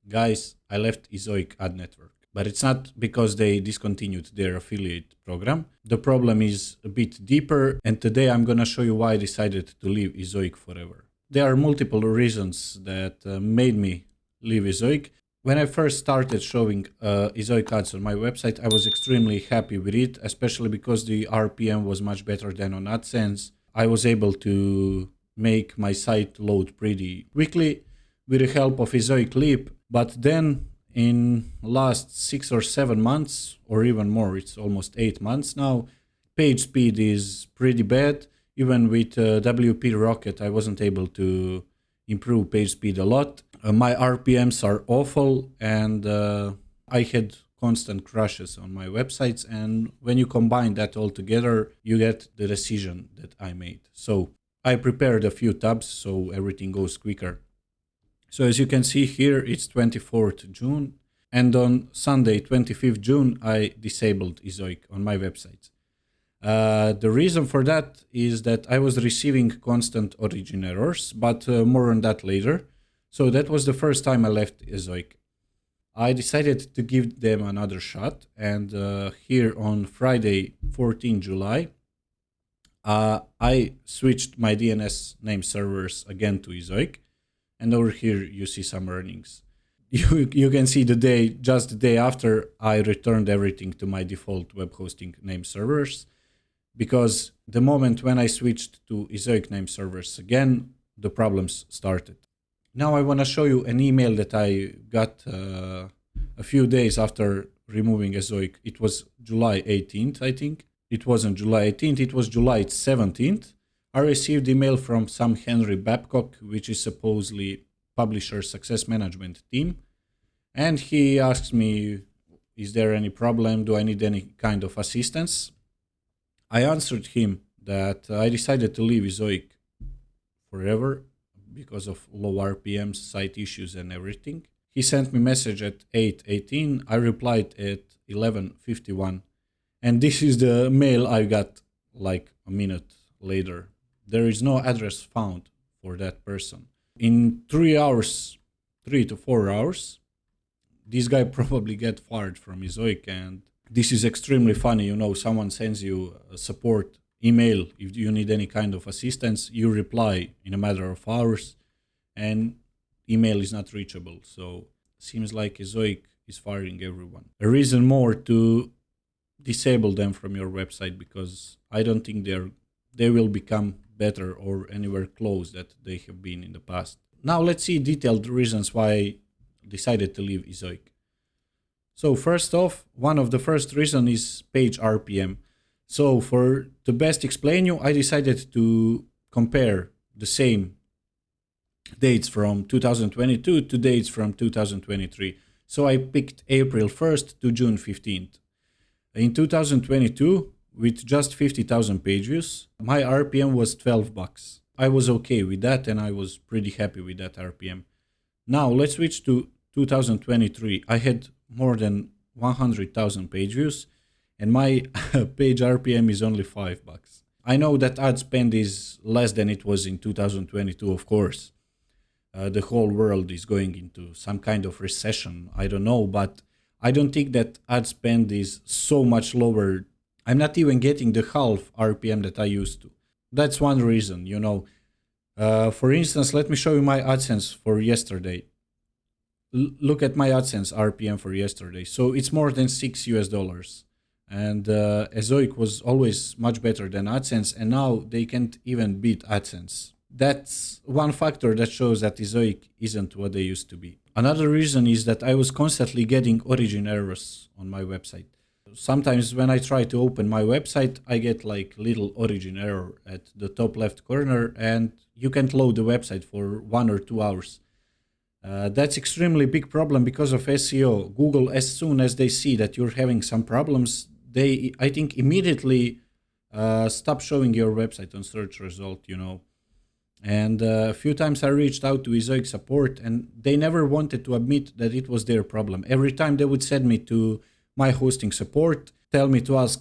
Guys, I left Ezoic Ad Network, but it's not because they discontinued their affiliate program. The problem is a bit deeper, and today I'm gonna show you why I decided to leave Ezoic forever. There are multiple reasons that made me leave Ezoic. When I first started showing Ezoic ads on my website, I was extremely happy with it, especially because the RPM was much better than on Adsense. I was able to make my site load pretty quickly with the help of Ezoic Leap. But then in last 6 or 7 months, or even more, it's almost 8 months now, page speed is pretty bad. Even with WP Rocket, I wasn't able to improve page speed a lot. My RPMs are awful, and I had constant crashes on my websites. And when you combine that all together, you get the decision that I made. So I prepared a few tabs so everything goes quicker. So as you can see here, it's 24th June. And on Sunday, 25th June, I disabled Ezoic on my website. The reason for that is that I was receiving constant origin errors, but more on that later. So that was the first time I left Ezoic. I decided to give them another shot, and here on Friday, 14 July, I switched my DNS name servers again to Ezoic, and over here you see some earnings. You can see just the day after I returned everything to my default web hosting name servers, because the moment when I switched to Ezoic name servers again, the problems started. Now I want to show you an email that I got a few days after removing Ezoic. It was July 18th, I think. It wasn't July 18th, it was July 17th. I received email from some Henry Babcock, which is supposedly publisher success management team. And he asked me, is there any problem? Do I need any kind of assistance? I answered him that I decided to leave Ezoic forever because of low RPMs, site issues, and everything. He sent me message at 8:18. I replied at 11:51. And this is the mail I got like a minute later. There is no address found for that person. In 3 to 4 hours, this guy probably get fired from Ezoic, and this is extremely funny. Someone sends you a support email if you need any kind of assistance, you reply in a matter of hours, and email is not reachable. So seems like Ezoic is firing everyone. A reason more to disable them from your website, because I don't think they will become better or anywhere close that they have been in the past. Now let's see detailed reasons why I decided to leave Ezoic. So first off, one of the first reason is page RPM. So to best explain you, I decided to compare the same dates from 2022 to dates from 2023. So I picked April 1st to June 15th. In 2022, with just 50,000 page views, my RPM was $12. I was okay with that, and I was pretty happy with that RPM. Now let's switch to 2023. I had more than 100,000 page views, and my page RPM is only $5. I know that ad spend is less than it was in 2022, of course. The whole world is going into some kind of recession. I don't know, but I don't think that ad spend is so much lower. I'm not even getting the half RPM that I used to. That's one reason, For instance, let me show you my AdSense for yesterday. Look at my AdSense RPM for yesterday. So it's more than $6. And Ezoic was always much better than AdSense, and now they can't even beat AdSense. That's one factor that shows that Ezoic isn't what they used to be. Another reason is that I was constantly getting origin errors on my website. Sometimes when I try to open my website, I get like little origin error at the top left corner, and you can't load the website for 1 or 2 hours. That's extremely big problem because of SEO. Google, as soon as they see that you're having some problems, they, I think, immediately stop showing your website on search result, And a few times I reached out to Ezoic support, and they never wanted to admit that it was their problem. Every time they would send me to my hosting support, tell me to ask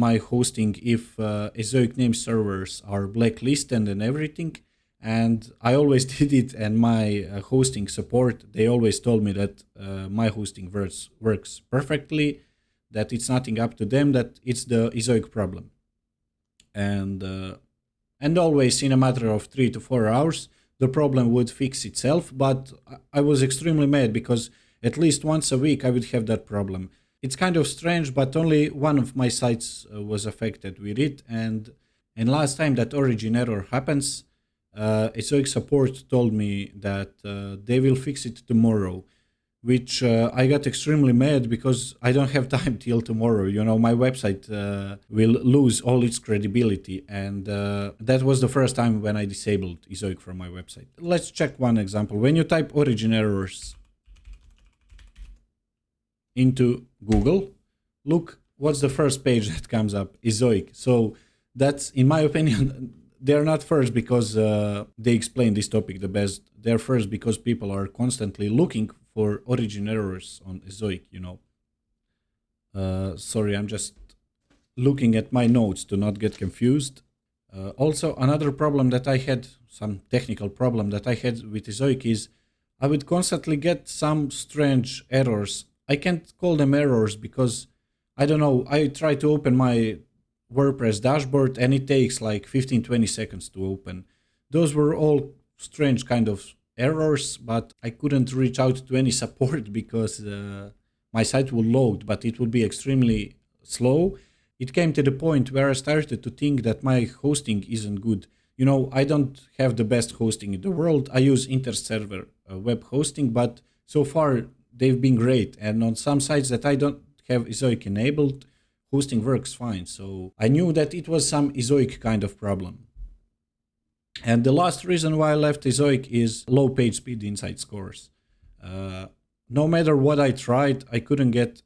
my hosting if Ezoic name servers are blacklisted and everything. And I always did it, and my hosting support, they always told me that my hosting works perfectly, that it's nothing up to them, that it's the Ezoic problem. And always in a matter of 3 to 4 hours, the problem would fix itself. But I was extremely mad because at least once a week I would have that problem. It's kind of strange, but only one of my sites was affected with it. And last time that origin error happens, Ezoic support told me that they will fix it tomorrow, which I got extremely mad because I don't have time till tomorrow. You know, my website will lose all its credibility. And that was the first time when I disabled Ezoic from my website. Let's check one example. When you type origin errors into Google, look what's the first page that comes up, Ezoic. So that's, in my opinion, they're not first because they explain this topic the best. They're first because people are constantly looking for origin errors on Ezoic, you know. Sorry, I'm just looking at my notes to not get confused. Also, another problem that I had, some technical problem that I had with Ezoic is I would constantly get some strange errors. I can't call them errors because, I don't know, I try to open my WordPress dashboard and it takes like 15-20 seconds to open. Those were all strange kind of errors, but I couldn't reach out to any support because my site will load, but it would be extremely slow. It came to the point where I started to think that my hosting isn't good. You know, I don't have the best hosting in the world. I use inter-server web hosting, but so far they've been great. And on some sites that I don't have Ezoic enabled, hosting works fine. So I knew that it was some Ezoic kind of problem. And the last reason why I left Ezoic is low page speed inside scores. No matter what I tried, I couldn't get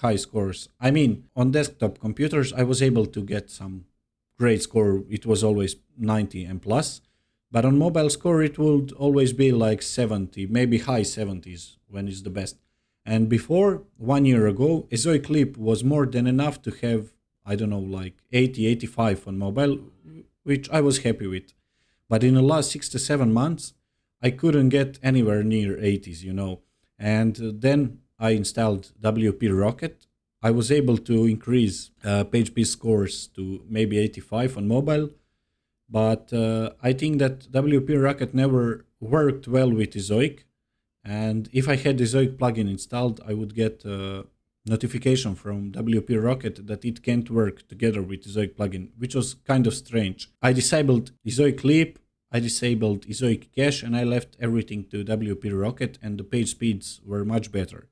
high scores. I mean, on desktop computers, I was able to get some great score. It was always 90 and plus. But on mobile score, it would always be like 70, maybe high 70s when it's the best. And before, 1 year ago, Ezoic Clip was more than enough to have, I don't know, like 80, 85 on mobile, which I was happy with. But in the last 6 to 7 months, I couldn't get anywhere near 80s, you know. And then I installed WP Rocket. I was able to increase PageSpeed scores to maybe 85 on mobile. But I think that WP Rocket never worked well with Ezoic. And if I had Ezoic plugin installed, I would get a notification from WP Rocket that it can't work together with Ezoic plugin, which was kind of strange. I disabled Ezoic Clip, I disabled Ezoic Cache, and I left everything to WP Rocket, and the page speeds were much better.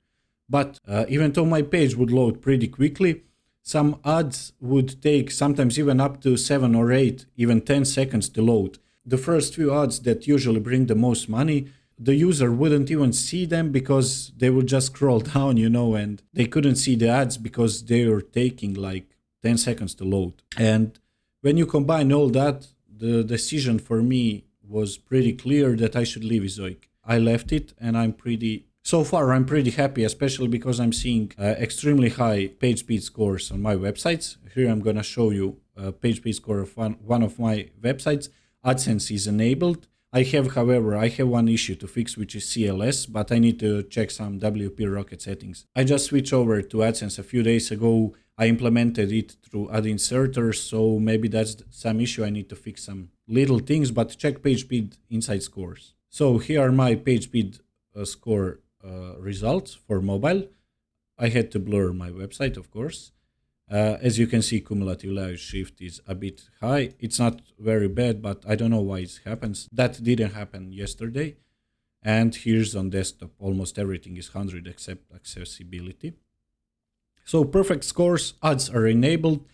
But even though my page would load pretty quickly, some ads would take sometimes even up to 7 or 8, even 10 seconds to load. The first few ads that usually bring the most money, the user wouldn't even see them because they would just scroll down, you know, and they couldn't see the ads because they were taking like 10 seconds to load. And when you combine all that, the decision for me was pretty clear that I should leave Ezoic. I left it and so far I'm pretty happy, especially because I'm seeing extremely high page speed scores on my websites. Here I'm going to show you a page speed score of one of my websites. Adsense is enabled. However, I have one issue to fix, which is CLS, but I need to check some WP Rocket settings. I just switched over to Adsense a few days ago. I implemented it through ad inserters, so maybe that's some issue. I need to fix some little things, but check page speed inside scores. So here are my page speed score results for mobile. I had to blur my website, of course. As you can see, cumulative live shift is a bit high. It's not very bad, but I don't know why it happens. That didn't happen yesterday. And here's on desktop, almost everything is 100 except accessibility. So perfect scores, ads are enabled.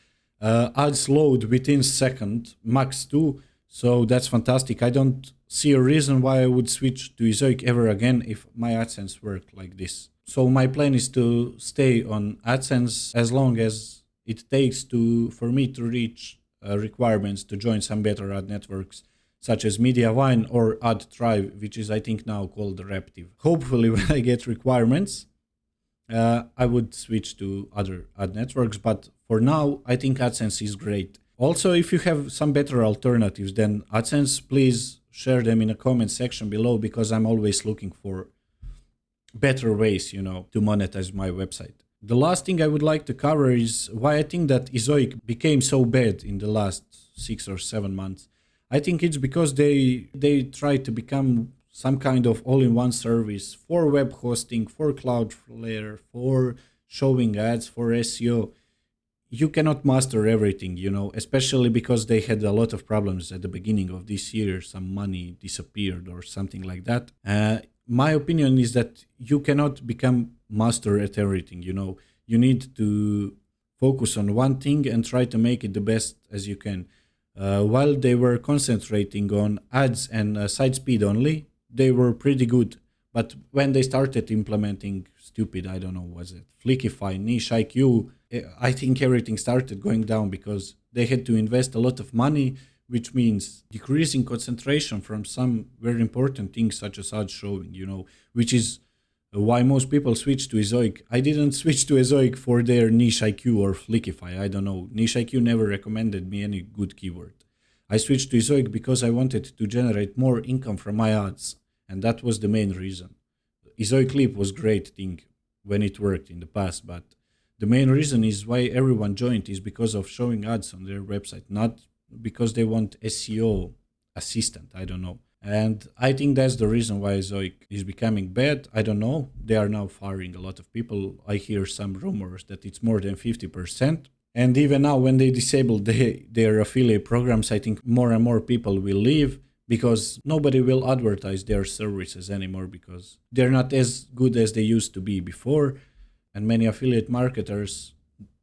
Ads load within second, max 2. So that's fantastic. I don't see a reason why I would switch to Ezoic ever again if my AdSense worked like this. So my plan is to stay on AdSense as long as it takes for me to reach requirements to join some better ad networks such as MediaVine or AdTribe, which is I think now called Raptive. Hopefully when I get requirements, I would switch to other ad networks, but for now I think AdSense is great. Also, if you have some better alternatives than AdSense, please share them in a comment section below, because I'm always looking for better ways, to monetize my website. The last thing I would like to cover is why I think that Ezoic became so bad in the last 6 or 7 months. I think it's because they try to become some kind of all-in-one service for web hosting, for Cloudflare, for showing ads, for SEO. You cannot master everything, especially because they had a lot of problems at the beginning of this year. Some money disappeared or something like that. My opinion is that you cannot become master at everything. You need to focus on one thing and try to make it the best as you can. While they were concentrating on ads and site speed only, they were pretty good. But when they started implementing stupid, I don't know, was it Flickify, Niche IQ, I think everything started going down because they had to invest a lot of money, which means decreasing concentration from some very important things such as ad showing, which is why most people switch to Ezoic. I didn't switch to Ezoic for their Niche IQ or Flickify. I don't know. Niche IQ never recommended me any good keyword. I switched to Ezoic because I wanted to generate more income from my ads, and that was the main reason. Ezoic Clip was great thing when it worked in the past, but the main reason is why everyone joined is because of showing ads on their website, not because they want SEO assistant. I don't know. And I think that's the reason why Ezoic is becoming bad. I don't know. They are now firing a lot of people. I hear some rumors that it's more than 50%. And even now, when they disable their affiliate programs, I think more and more people will leave because nobody will advertise their services anymore because they're not as good as they used to be before. And many affiliate marketers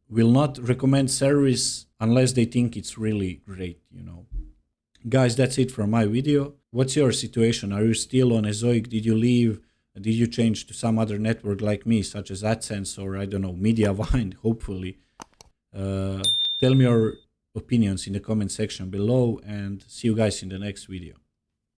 will not recommend service unless they think it's really great, Guys, that's it from my video. What's your situation? Are you still on Ezoic? Did you leave? Did you change to some other network like me, such as Adsense or, I don't know, Mediavine, hopefully? Tell me your opinions in the comment section below, and see you guys in the next video.